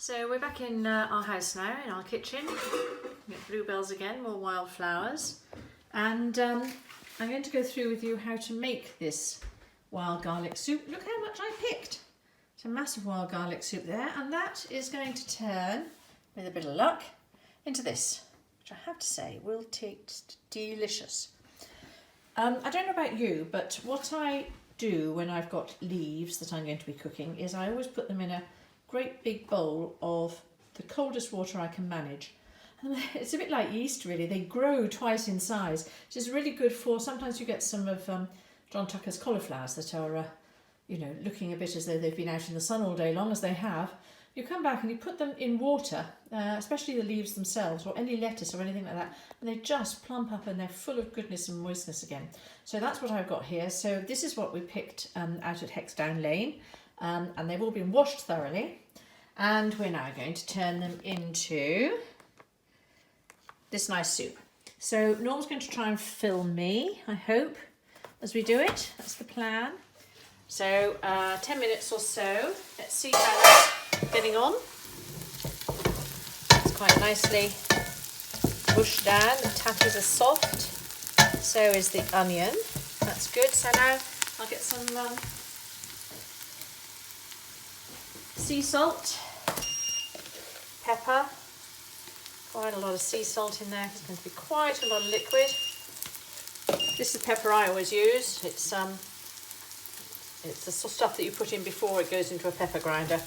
So we're back in our house now, in our kitchen. We get bluebells again, more wildflowers. And I'm going to go through with you how to make this wild garlic soup. Look how much I picked. It's a massive wild garlic soup there, and that is going to turn, with a bit of luck, into this, which I have to say will taste delicious. I don't know about you, but what I do when I've got leaves that I'm going to be cooking is I always put them in a great big bowl of the coldest water I can manage. And it's a bit like yeast really, they grow twice in size, which is really good for, sometimes you get some of John Tucker's cauliflowers that are, looking a bit as though they've been out in the sun all day long, as they have. You come back and you put them in water, especially the leaves themselves or any lettuce or anything like that, and they just plump up and they're full of goodness and moistness again. So that's what I've got here. So this is what we picked out at Hexdown Lane, and they've all been washed thoroughly. And we're now going to turn them into this nice soup. So Norm's going to try and film me, I hope, as we do it. That's the plan. So 10 minutes or so. Let's see how that's getting on. It's quite nicely pushed down. The tatties are soft. So is the onion. That's good. So now I'll get some sea salt, pepper. Quite a lot of sea salt in there. It's going to be quite a lot of liquid. This is the pepper I always use. It's the sort of stuff that you put in before it goes into a pepper grinder.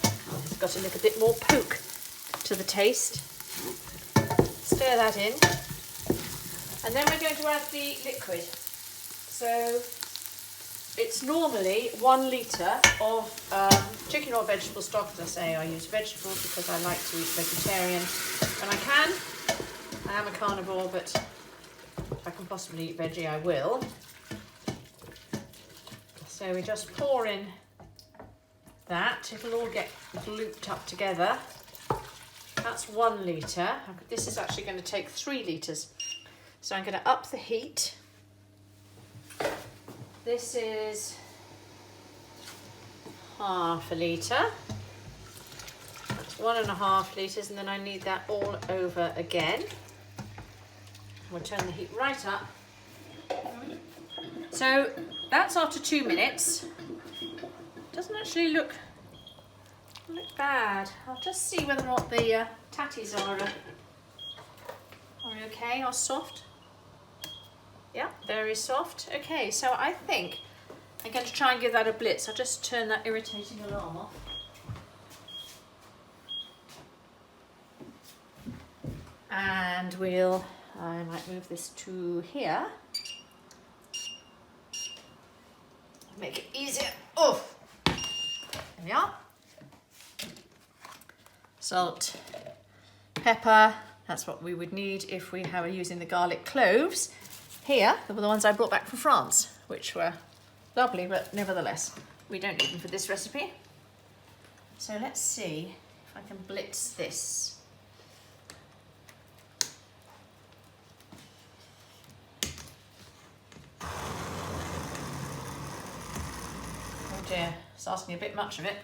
It's got a little bit more poke to the taste. Stir that in. And then we're going to add the liquid. So it's normally 1 litre of chicken or vegetable stock. As I say, I use vegetables because I like to eat vegetarian when I can. I am a carnivore, but if I can possibly eat veggie, I will. So we just pour in that. It'll all get looped up together. That's 1 litre. This is actually going to take 3 litres. So I'm going to up the heat. This is 1/2 litre. That's 1.5 litres, and then I need that all over again. We'll turn the heat right up. So that's after 2 minutes. Doesn't actually look bad. I'll just see whether or not the tatties are okay, are soft. Yeah, very soft. Okay, so I think I'm going to try and give that a blitz. I'll just turn that irritating alarm off. And I might move this to here. Make it easier. Oh, there we are. Salt, pepper. That's what we would need if we were using the garlic cloves. Here, they were the ones I brought back from France, which were lovely, but nevertheless, we don't need them for this recipe. So let's see if I can blitz this. Oh dear, it's asking a bit much of it.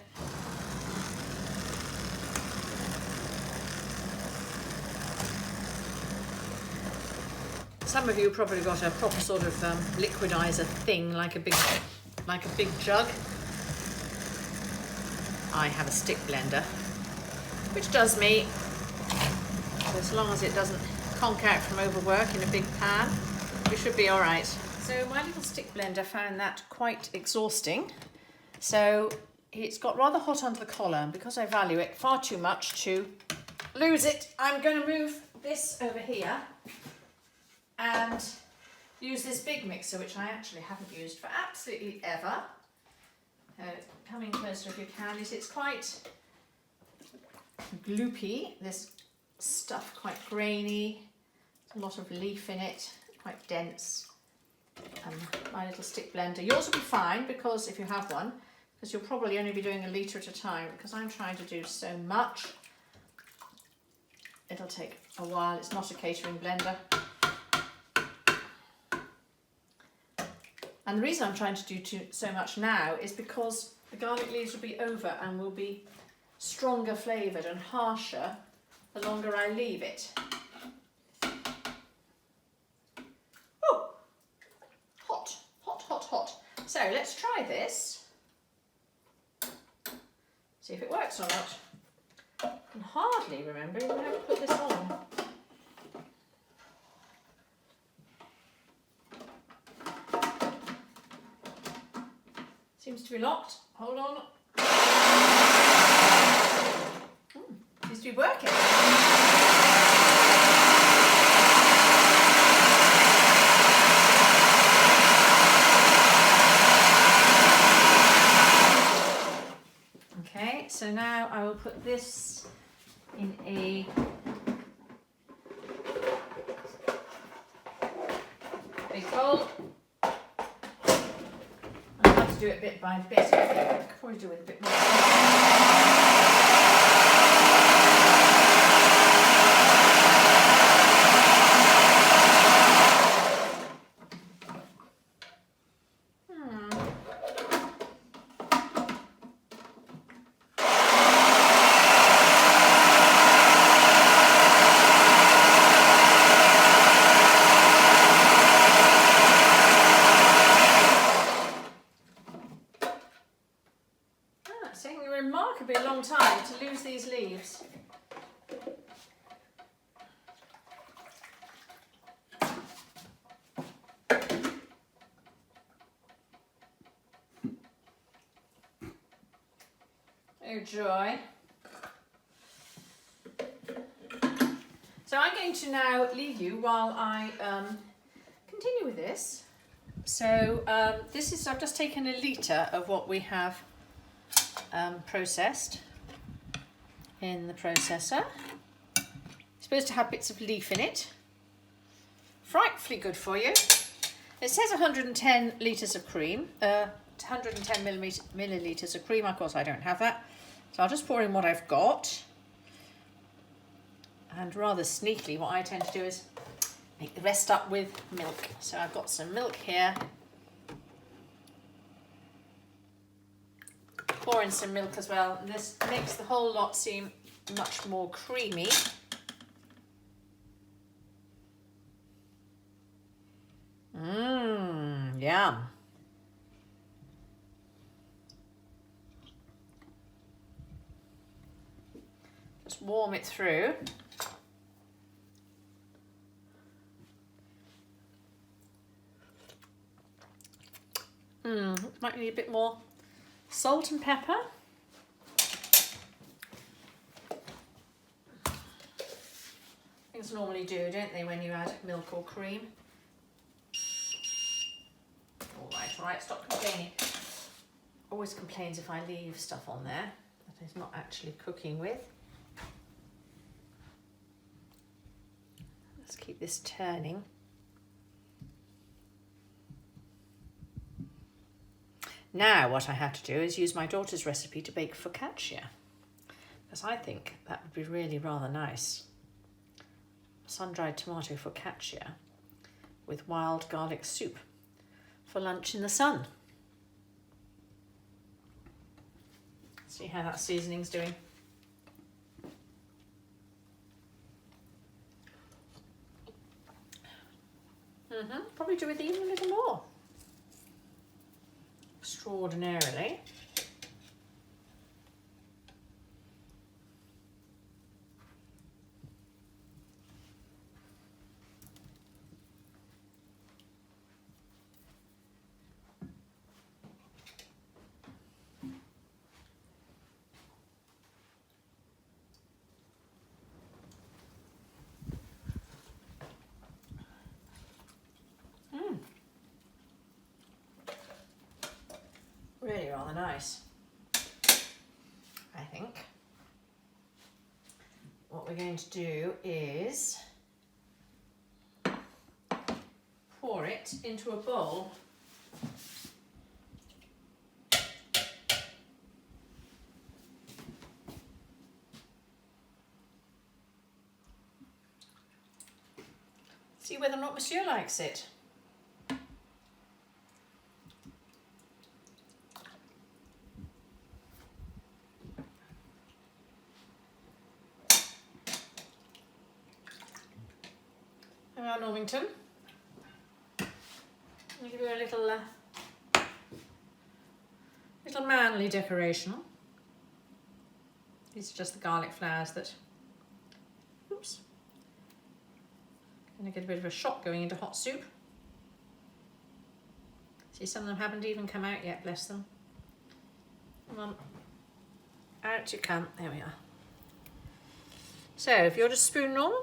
Some of you probably got a proper sort of liquidizer thing, like a big jug. I have a stick blender, which does me, as long as it doesn't conk out from overwork in a big pan, we should be all right. So my little stick blender found that quite exhausting. So it's got rather hot under the collar, and because I value it far too much to lose it, I'm going to move this over here and use this big mixer, which I actually haven't used for absolutely ever. Coming closer if you can. It's quite gloopy, this stuff, quite grainy, a lot of leaf in it, quite dense. My little stick blender. Yours will be fine, because if you have one, because you'll probably only be doing 1 litre at a time, because I'm trying to do so much. It'll take a while. It's not a catering blender. And the reason I'm trying to do so much now is because the garlic leaves will be over and we'll be stronger flavoured and harsher the longer I leave it. Oh, hot, hot, hot, hot. So let's try this. See if it works or not. I can hardly remember even how to put this on. Seems to be locked. Hold on. Seems to be working. Okay, so now I will put this in a big bowl. I have to do it bit by bit. I could probably do it a bit more. It's taking a remarkably long time to lose these leaves. Oh joy. So I'm going to now leave you while I continue with this. So this is, I've just taken a litre of what we have processed in the processor. It's supposed to have bits of leaf in it. Frightfully good for you. It says 110 litres of cream, 110 millilitres of cream. Of course I don't have that, so I'll just pour in what I've got. And rather sneakily, what I tend to do is make the rest up with milk. So I've got some milk here. Pour in some milk as well, and this makes the whole lot seem much more creamy. Yum. Just warm it through. Might need a bit more salt and pepper. Things normally do, don't they, when you add milk or cream? All right, stop complaining. Always complains if I leave stuff on there that he's not actually cooking with. Let's keep this turning. Now what I have to do is use my daughter's recipe to bake focaccia, because I think that would be really rather nice. Sun-dried tomato focaccia with wild garlic soup for lunch in the sun. See how that seasoning's doing. Probably do with even a little more. Extraordinarily. Really rather nice, I think. What we're going to do is pour it into a bowl. See whether or not Monsieur likes it. There we are, Normington. I'll give you a little manly decoration. These are just the garlic flowers that, oops, gonna get a bit of a shock going into hot soup. See, some of them haven't even come out yet, bless them. Come on, out you come, there we are. So, if you're just spoon, Norman.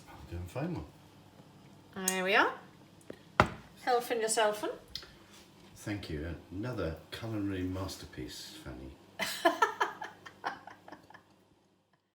I'll go and find one. There we are. Helping yourself. Thank you. Another culinary masterpiece, Fanny.